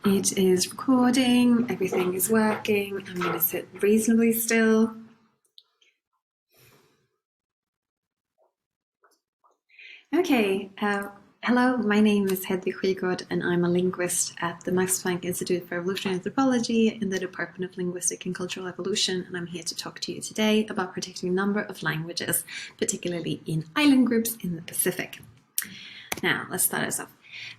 It is recording, everything is working. I'm going to sit reasonably still. Okay, hello, my name is Skirgård and I'm a linguist at the Max Planck Institute for Evolutionary Anthropology in the Department of Linguistic and Cultural Evolution, and I'm here to talk to you today about protecting a number of languages, particularly in island groups in the Pacific. Now, let's start us off.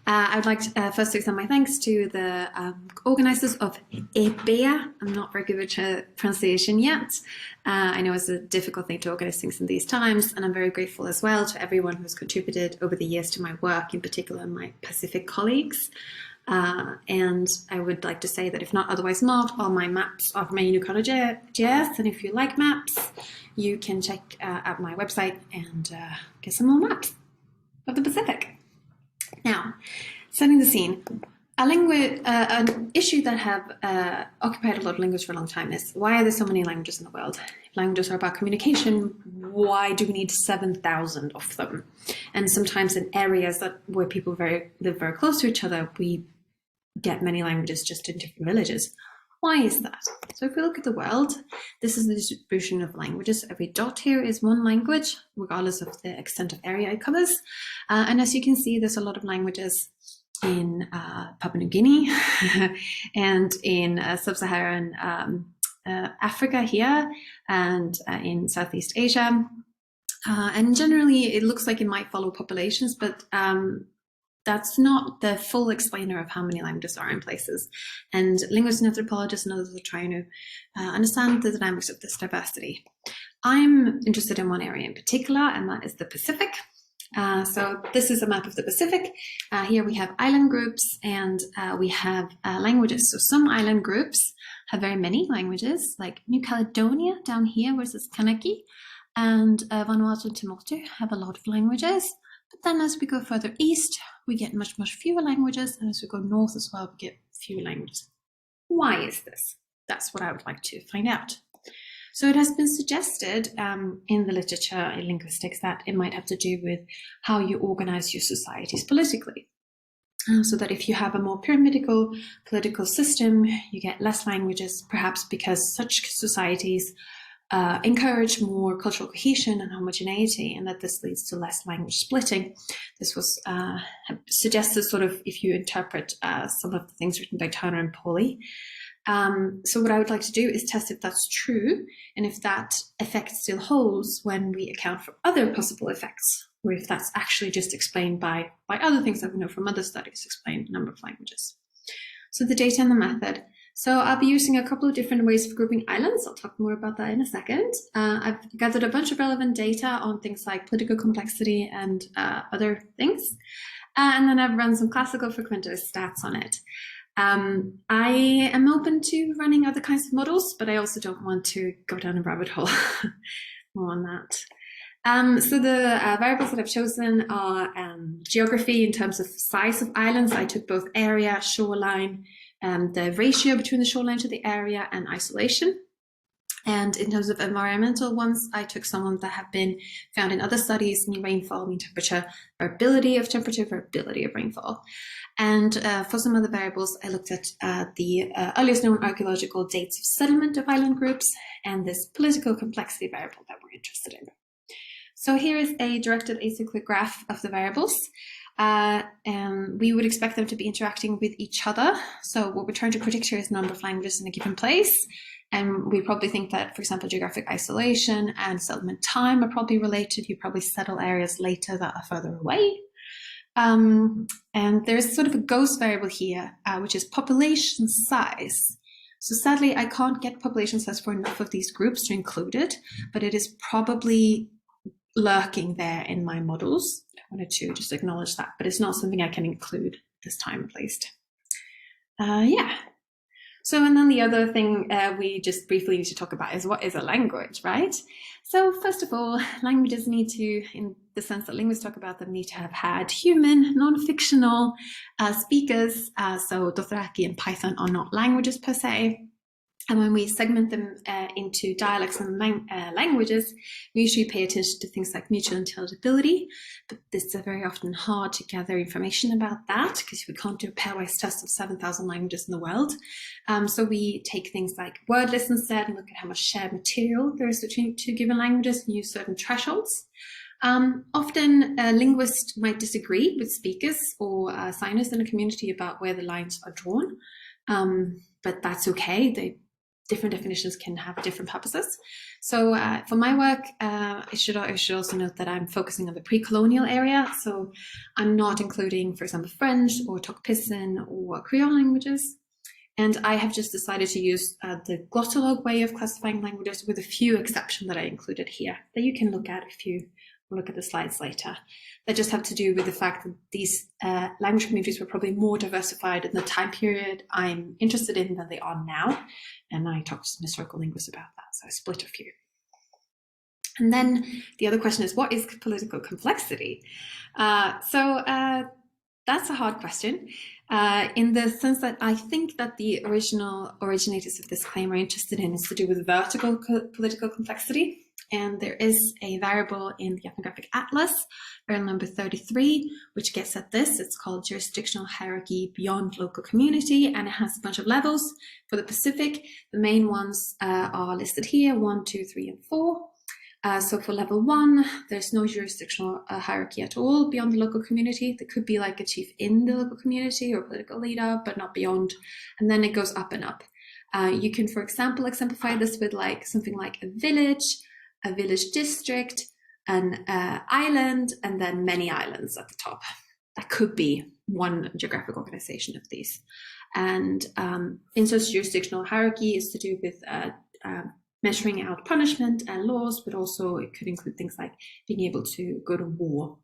I would like to first extend my thanks to the organizers of EHBEA. I'm not very good at pronunciation yet. I know it's a difficult thing to organize things in these times, and I'm very grateful as well to everyone who's contributed over the years to my work, in particular my Pacific colleagues. And I would like to say that if not otherwise marked, all my maps are from Unicorn.js, and if you like maps, you can check out my website and get some more maps of the Pacific. Now, setting the scene, an issue that have occupied a lot of languages for a long time is, why are there so many languages in the world? If languages are about communication, why do we need 7,000 of them? And sometimes in areas where people live very close to each other, we get many languages just in different villages. Why is that? So if we look at the world, this is the distribution of languages. Every dot here is one language, regardless of the extent of area it covers. And as you can see, there's a lot of languages in Papua New Guinea and in sub-Saharan Africa here and in Southeast Asia. And generally, it looks like it might follow populations, but that's not the full explainer of how many languages are in places. And linguists and anthropologists and others are trying to understand the dynamics of this diversity. I'm interested in one area in particular, and that is the Pacific. So this is a map of the Pacific. Here we have island groups and we have languages. So some island groups have very many languages, like New Caledonia down here versus Kanaki, and Vanuatu and Tuamotu have a lot of languages. But then as we go further east, we get much, much fewer languages, and as we go north as well, we get fewer languages. Why is this? That's what I would like to find out. So it has been suggested in the literature in linguistics that it might have to do with how you organize your societies politically. So that if you have a more pyramidal political system, you get less languages, perhaps because such societies encourage more cultural cohesion and homogeneity, and that this leads to less language splitting. This was suggested sort of if you interpret some of the things written by Turner and Pauly. So what I would like to do is test if that's true, and if that effect still holds when we account for other possible effects, or if that's actually just explained by other things that we know from other studies explain a number of languages. So the data and the method. So I'll be using a couple of different ways of grouping islands. I'll talk more about that in a second. I've gathered a bunch of relevant data on things like political complexity and other things. And then I've run some classical frequentist stats on it. I am open to running other kinds of models, but I also don't want to go down a rabbit hole. More on that. So the variables that I've chosen are geography in terms of size of islands. I took both area, shoreline, the ratio between the shoreline to the area, and isolation. And in terms of environmental ones, I took some that have been found in other studies: mean rainfall, mean temperature, variability of temperature, variability of rainfall. And for some other variables, I looked at the earliest known archaeological dates of settlement of island groups and this political complexity variable that we're interested in. So here is a directed acyclic graph of the variables. And we would expect them to be interacting with each other. So what we're trying to predict here is the number of languages in a given place. And we probably think that, for example, geographic isolation and settlement time are probably related. You probably settle areas later that are further away. And there's sort of a ghost variable here, which is population size. So sadly, I can't get population size for enough of these groups to include it, but it is probably lurking there in my models. I wanted to just acknowledge that, but it's not something I can include this time at least. Yeah. So, and then the other thing we just briefly need to talk about is, what is a language, right? So first of all, languages need to, in the sense that linguists talk about them, need to have had human, non-fictional speakers. So Dothraki and Python are not languages per se. And when we segment them into dialects and languages, we usually pay attention to things like mutual intelligibility, but it's very often hard to gather information about that because we can't do a pairwise test of 7,000 languages in the world. So we take things like word lists instead and look at how much shared material there is between two given languages and use certain thresholds. Often linguists might disagree with speakers or signers in a community about where the lines are drawn, but that's okay. Different definitions can have different purposes. So for my work, I should also note that I'm focusing on the pre-colonial area. So I'm not including, for example, French or Tok Pisin or Creole languages. And I have just decided to use the glottolog way of classifying languages with a few exceptions that I included here that you can look at if you look at the slides later. That just have to do with the fact that these language communities were probably more diversified in the time period I'm interested in than they are now. And I talked to some historical linguists about that, so I split a few. And then the other question is, what is political complexity? So that's a hard question in the sense that I think that the originators of this claim are interested in is to do with vertical political complexity. And there is a variable in the ethnographic atlas, variable number 33, which gets at this. It's called jurisdictional hierarchy beyond local community, and it has a bunch of levels. For the Pacific, the main ones are listed here, 1, 2, 3, and 4. So for level 1, there's no jurisdictional hierarchy at all beyond the local community. There could be like a chief in the local community or political leader, but not beyond. And then it goes up and up. You can, for example, exemplify this with like something like a village district, an island, and then many islands at the top. That could be one geographic organization of these. And inter-jurisdictional hierarchy is to do with measuring out punishment and laws, but also it could include things like being able to go to war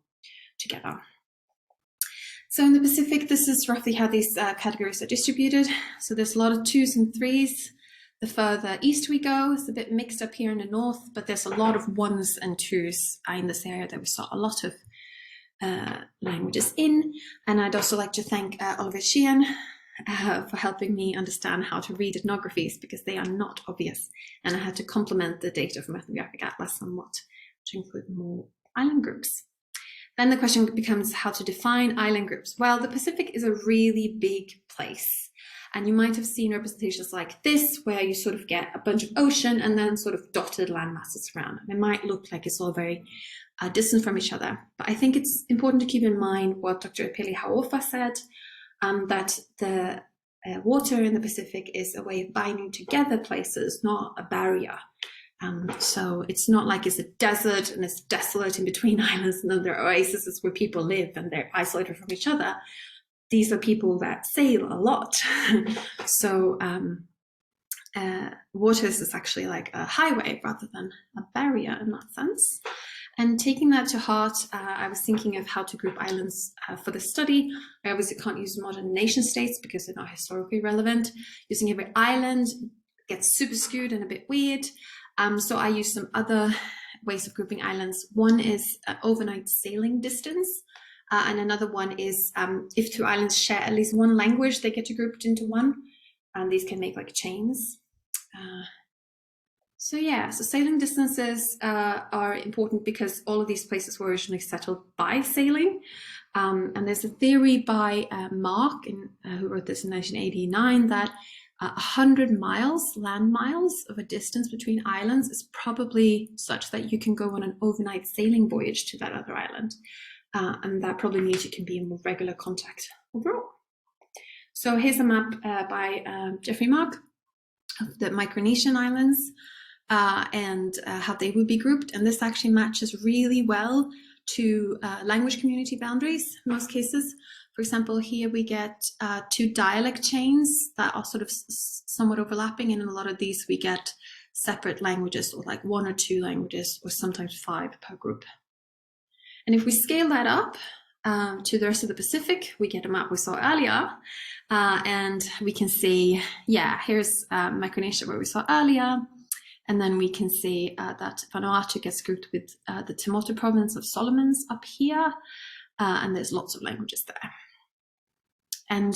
together. So in the Pacific, this is roughly how these categories are distributed. So there's a lot of 2s and 3s. The further east we go, it's a bit mixed up here in the north, but there's a lot of 1s and 2s in this area that we saw a lot of languages in. And I'd also like to thank Oliver Sheehan for helping me understand how to read ethnographies, because they are not obvious. And I had to complement the data from Ethnographic Atlas somewhat to include more island groups. Then the question becomes how to define island groups. Well, the Pacific is a really big place. And you might have seen representations like this, where you sort of get a bunch of ocean and then sort of dotted land masses around. And it might look like it's all very distant from each other. But I think it's important to keep in mind what Dr. Epeli Haofa said, that the water in the Pacific is a way of binding together places, not a barrier. So it's not like it's a desert and it's desolate in between islands and then there are oases where people live and they're isolated from each other. These are people that sail a lot. So waters is actually like a highway rather than a barrier in that sense. And taking that to heart, I was thinking of how to group islands for the study. I obviously can't use modern nation states because they're not historically relevant. Using every island gets super skewed and a bit weird. So I use some other ways of grouping islands. One is overnight sailing distance. And another one is if two islands share at least one language, they get grouped into one. And these can make like chains. So sailing distances are important because all of these places were originally settled by sailing. And there's a theory by Mark, who wrote this in 1989, that 100 miles, land miles of a distance between islands is probably such that you can go on an overnight sailing voyage to that other island. And that probably means you can be in more regular contact overall. So here's a map by Jeffrey Mark of the Micronesian islands and how they would be grouped. And this actually matches really well to language community boundaries in most cases. For example, here we get two dialect chains that are sort of somewhat overlapping. And in a lot of these, we get separate languages, or like 1 or 2 languages, or sometimes 5 per group. And if we scale that up to the rest of the Pacific, we get a map we saw earlier. And we can see, here's Micronesia where we saw earlier. And then we can see that Vanuatu gets grouped with the Tuamotu province of Solomons up here. And there's lots of languages there. And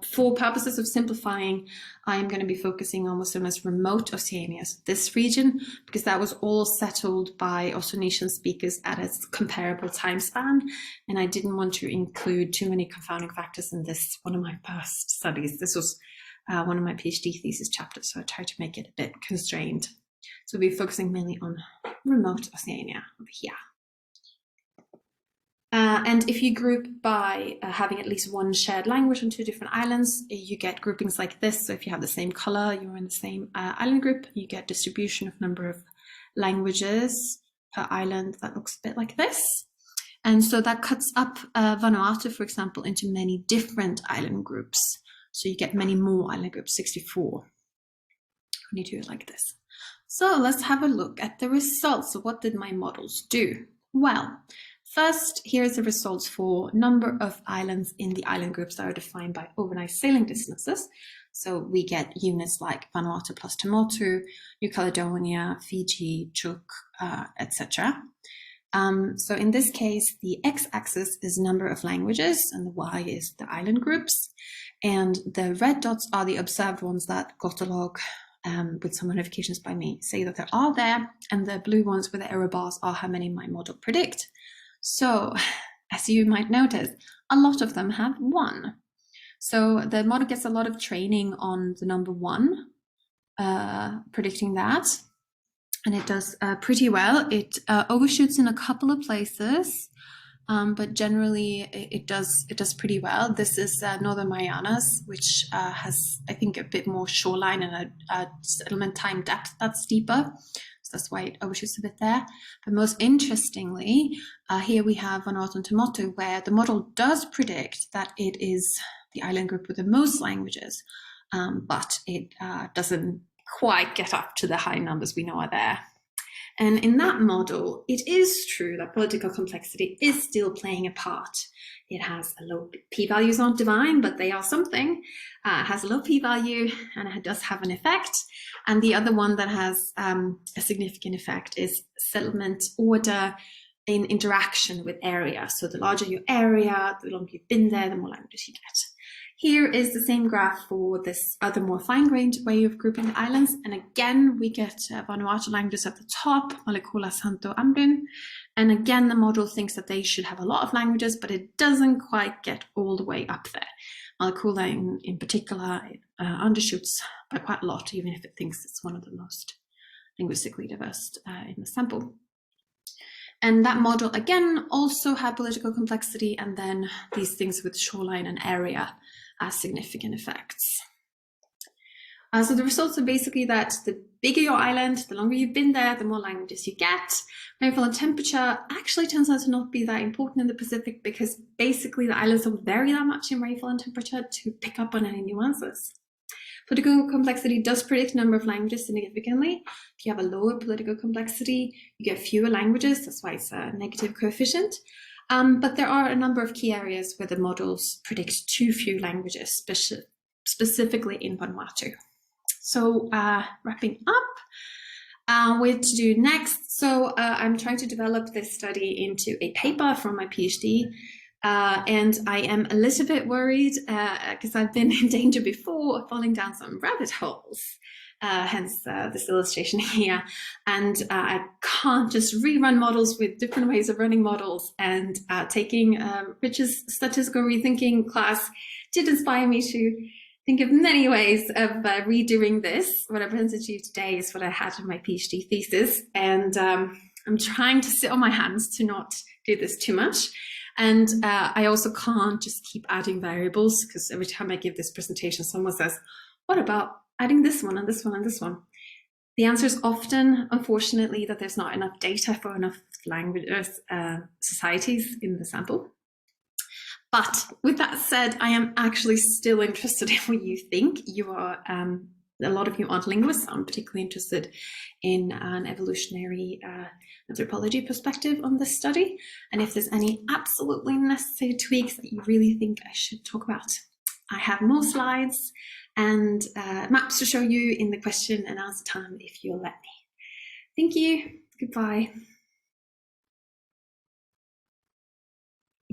for purposes of simplifying, I am going to be focusing on what's known as remote Oceania, so this region, because that was all settled by Austronesian speakers at a comparable time span. And I didn't want to include too many confounding factors in this, one of my past studies. This was one of my PhD thesis chapters, so I tried to make it a bit constrained. So we'll be focusing mainly on remote Oceania over here. And if you group by having at least one shared language on two different islands, you get groupings like this. So if you have the same color, you're in the same island group, you get distribution of number of languages per island that looks a bit like this. And so that cuts up Vanuatu, for example, into many different island groups. So you get many more island groups, 64, when you do it like this. So let's have a look at the results. So what did my models do? Well, first, here's the results for number of islands in the island groups that are defined by overnight sailing distances. So we get units like Vanuatu plus Tuamotu, New Caledonia, Fiji, Chuuk, etc. So in this case, the x-axis is number of languages and the y is the island groups. And the red dots are the observed ones that Glottolog, with some modifications by me, say that they're all there. And the blue ones with the error bars are how many my model predict. So, as you might notice, a lot of them have 1. So the model gets a lot of training on the number 1, predicting that, and it does pretty well. It overshoots in a couple of places, but generally it does pretty well. This is Northern Marianas, which has, I think, a bit more shoreline and a settlement time depth that's steeper. So that's why it overshoots a bit there. But most interestingly, here we have Vanuatu and Tuamotu, where the model does predict that it is the island group with the most languages, but it doesn't quite get up to the high numbers we know are there. And in that model, it is true that political complexity is still playing a part. It has a low p-values aren't divine, but they are something. It has a low p-value and it does have an effect. And the other one that has a significant effect is settlement order in interaction with area. So the larger your area, the longer you've been there, the more languages you get. Here is the same graph for this other more fine-grained way of grouping the islands. And again, we get Vanuatu languages at the top, Malekula, Santo, Ambrin. And again, the model thinks that they should have a lot of languages, but it doesn't quite get all the way up there. Malekula in particular undershoots by quite a lot, even if it thinks it's one of the most linguistically diverse in the sample. And that model, again, also had political complexity, and then these things with shoreline and area as significant effects. So the results are basically that the bigger your island, the longer you've been there, the more languages you get. Rainfall and temperature actually turns out to not be that important in the Pacific because basically the islands don't vary that much in rainfall and temperature to pick up on any nuances. Political complexity does predict number of languages significantly. If you have a lower political complexity, you get fewer languages. That's why it's a negative coefficient. But there are a number of key areas where the models predict too few languages, specifically in Vanuatu. So wrapping up, what to do next? So I'm trying to develop this study into a paper from my PhD. And I am a little bit worried because I've been in danger before of falling down some rabbit holes, hence this illustration here. And I can't just rerun models with different ways of running models. And taking Rich's statistical rethinking class did inspire me to think of many ways of redoing this. What I presented to you today is what I had in my PhD thesis. And I'm trying to sit on my hands to not do this too much. And I also can't just keep adding variables because every time I give this presentation, someone says, what about adding this one and this one and this one? The answer is often, unfortunately, that there's not enough data for enough languages, societies in the sample. But with that said, I am actually still interested in what you think. You are, a lot of you aren't linguists. I'm particularly interested in an evolutionary anthropology perspective on this study. And if there's any absolutely necessary tweaks that you really think I should talk about, I have more slides and maps to show you in the question and answer time if you'll let me. Thank you. Goodbye.